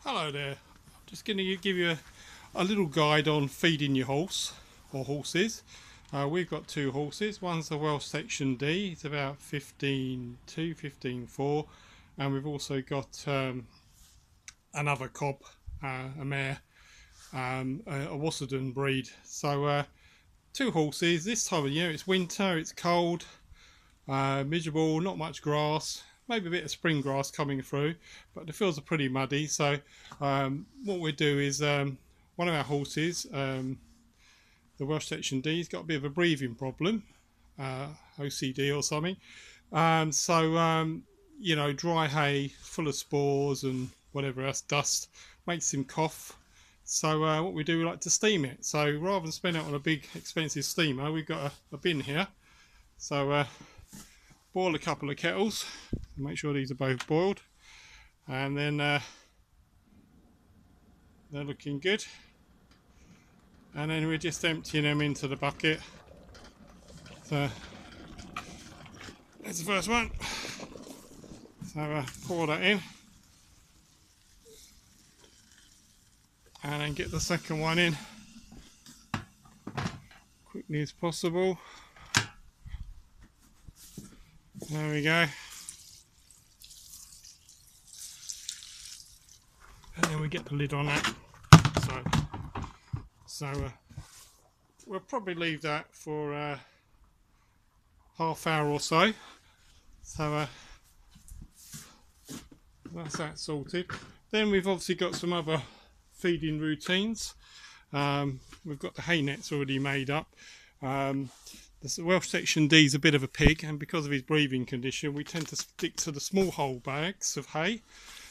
Hello there. I'm just going to give you a little guide on feeding your horse or horses. We've got two horses. One's the Welsh Section D. It's about 15.2, 15.4, and we've also got another cob, a mare, a Worcester breed. So two horses. This time of year, it's winter, it's cold, miserable, not much grass. Maybe a bit of spring grass coming through, but the fields are pretty muddy. So what we do is one of our horses, the Welsh Section D, has got a bit of a breathing problem, OCD or something. You know, dry hay full of spores and whatever else, dust, makes him cough. So what we do, we like to steam it. So rather than spend it on a big expensive steamer, we've got a bin here. So boil a couple of kettles, make sure these are both boiled, and then they're looking good, and then we're just emptying them into the bucket. So that's the first one. So pour that in, and then get the second one in quickly as possible. There we go. And then we get the lid on that. So we'll probably leave that for half hour or so. So that's that sorted. Then we've obviously got some other feeding routines. We've got the hay nets already made up. The Welsh Section D is a bit of a pig, and because of his breathing condition we tend to stick to the small hole bags of hay.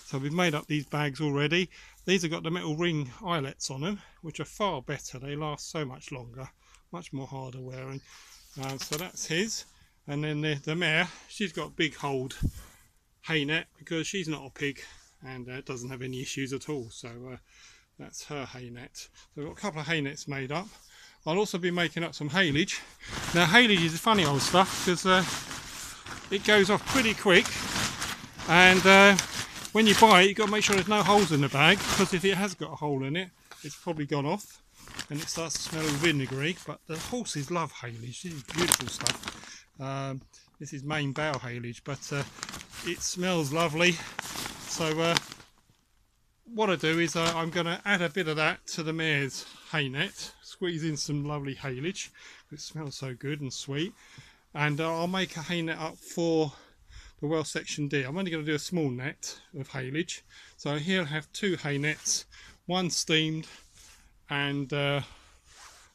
So we've made up these bags already. These have got the metal ring eyelets on them, which are far better. They last so much longer, much more harder wearing. So that's his. And then the mare, she's got a big holed hay net because she's not a pig and doesn't have any issues at all. So that's her hay net. So we've got a couple of hay nets made up. I'll also be making up some haylage. Now haylage is funny old stuff because it goes off pretty quick, and when you buy it you've got to make sure there's no holes in the bag, because if it has got a hole in it, it's probably gone off and it starts to smell vinegary. But the horses love haylage. This is beautiful stuff. This is main bough haylage, but it smells lovely. So what I do is I'm going to add a bit of that to the mare's hay net, squeeze in some lovely haylage. It smells so good and sweet, and I'll make a hay net up for the Welsh Section D. I'm only going to do a small net of haylage, so he'll have two hay nets, one steamed and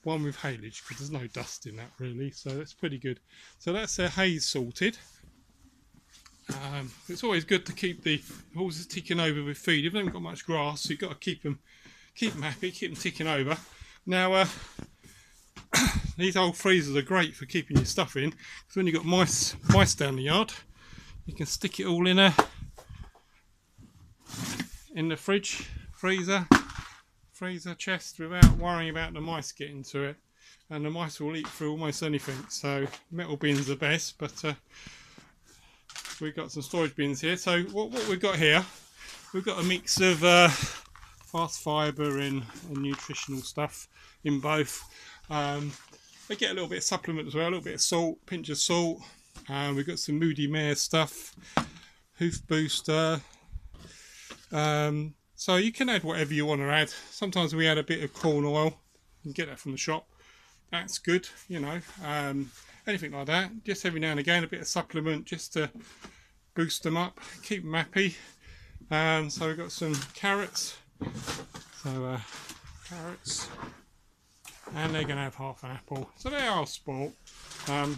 one with haylage, because there's no dust in that really, so that's pretty good. So that's their hay sorted. It's always good to keep the horses ticking over with feed. If they haven't got much grass, so you've got to keep them happy, keep them ticking over. Now these old freezers are great for keeping your stuff in, because when you've got mice down the yard, you can stick it all in the freezer chest without worrying about the mice getting to it, and the mice will eat through almost anything. So metal bins are best, but we've got some storage bins here. So what we've got here, we've got a mix of fast fibre and nutritional stuff in both. They get a little bit of supplement as well, a little bit of salt, pinch of salt. We've got some Moody Mare stuff, hoof booster. So you can add whatever you want to add. Sometimes we add a bit of corn oil. You can get that from the shop. That's good, you know. Anything like that. Just every now and again, a bit of supplement just to boost them up, keep them happy. So we've got some carrots. So carrots, and they're going to have half an apple. So they are sport.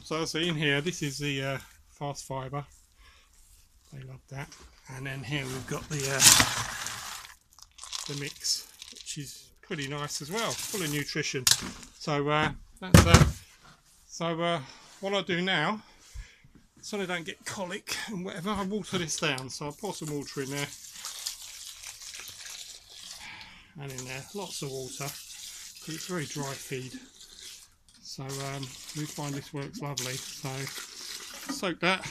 So see in here, this is the fast fibre. They love that. And then here we've got the mix, which is pretty nice as well, full of nutrition. So that's that. So what I do now, so they don't get colic and whatever, I water this down. So I'll pour some water in there, and in there, lots of water, because it's very dry feed. So we find this works lovely. So soak that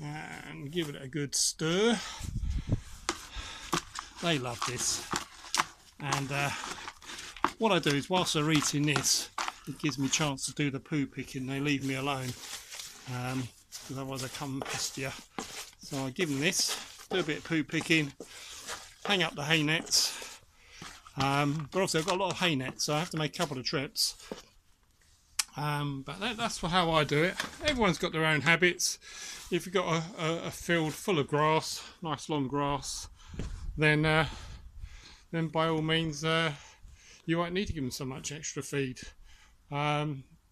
and give it a good stir. They love this. And what I do is, whilst they're eating this, it gives me a chance to do the poo picking. They leave me alone, because otherwise they come and pest you. So I give them this, do a bit of poo picking, hang up the hay nets. But also I've got a lot of hay nets, so I have to make a couple of trips. But that's how I do it. Everyone's got their own habits. If you've got a field full of grass, nice long grass, then by all means you won't need to give them so much extra feed.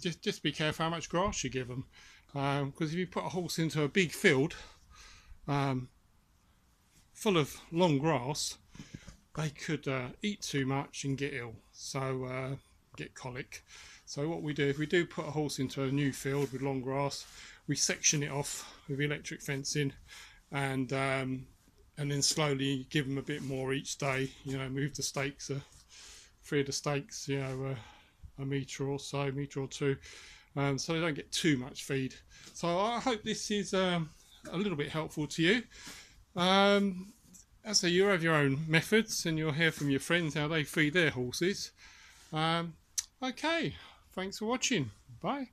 Just be careful how much grass you give them, because if you put a horse into a big field full of long grass, they could eat too much and get ill, so get colic. So what we do, if we do put a horse into a new field with long grass, we section it off with electric fencing, and then slowly give them a bit more each day. You know, move the stakes, free of the stakes, you know, a metre or so, metre or two, so they don't get too much feed. So I hope this is a little bit helpful to you. As I say, you have your own methods, and you'll hear from your friends how they feed their horses. Okay, thanks for watching. Bye.